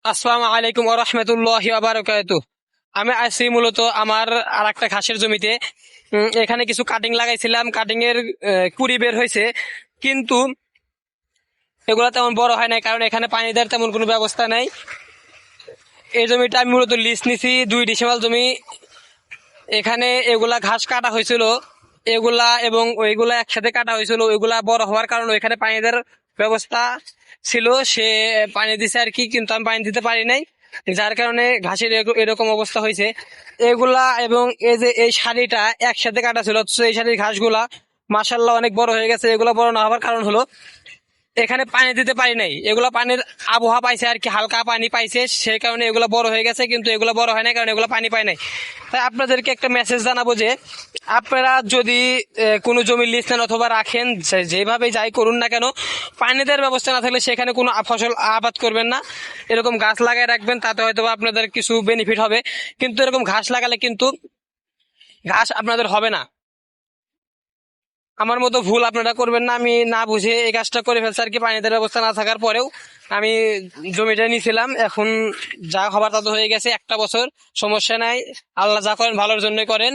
আসসালামু আলাইকুম ওয়া রাহমাতুল্লাহি ওয়া বারাকাতুহু। আমি আছি মূলত আমার আর একটা ঘাসের জমিতে। এখানে কিছু কাটিং লাগাইছিলাম, কাটিং এর কুড়ি বের হয়েছে, কিন্তু এগুলো তেমন বড় হয় নাই, কারণ এখানে পানি দেওয়ার তেমন কোনো ব্যবস্থা নাই। এই জমিটা আমি মূলত লিজ নিছি, 2 ডিসিমাল জমি। এখানে এগুলা ঘাস কাটা হয়েছিল, এগুলা এবং ওইগুলা একসাথে কাটা হয়েছিল। ওইগুলা বড় হওয়ার কারণে ওইখানে পানি দেওয়ার ব্যবস্থা ছিল, সে পানি দিছে আর কি, কিন্তু আমি পানি দিতে পারি নাই, যার কারণে ঘাসের এরকম অবস্থা হয়েছে। এগুলা এবং এই যে এই শাড়িটা একসাথে কাটা ছিল, অথচ এই শাড়ির ঘাসগুলা মাশাল্লাহ অনেক বড় হয়ে গেছে। এগুলা বড় না হওয়ার কারণ হলো এখানে পানি দিতে পারি নাই। এগুলা পানির আবহাওয়া পাইছে আর কি, হালকা পানি পাইছে, সেই কারণে এগুলো বড় হয়ে গেছে, কিন্তু এগুলো বড় হয় না কারণ এগুলো পানি পায় নাই। তাই আপনাদেরকে একটা মেসেজ জানাবো যে আপনারা যদি কোনো জমি লিজ নেন অথবা রাখেন, যেভাবে যাই করুন না কেন, পানি দেওয়ার ব্যবস্থা না থাকলে সেখানে কোনো ফসল আবাদ করবেন না। এরকম গাছ লাগাই রাখবেন, তাতে হয়তো আপনাদের কিছু বেনিফিট হবে, কিন্তু এরকম ঘাস লাগালে কিন্তু ঘাস আপনাদের হবে না। আমার মতো ভুল আপনারা করবেন না। আমি না বুঝে এই কাজটা করে ফেলছি আর কি, পানি দেওয়ার ব্যবস্থা না থাকার পরেও। আমি জমিটা নিয়েছিলাম, এখন যা হবার তা তো হয়ে গেছে, একটা বছর, সমস্যা নাই। আল্লাহ যা করেন ভালোর জন্যই করেন।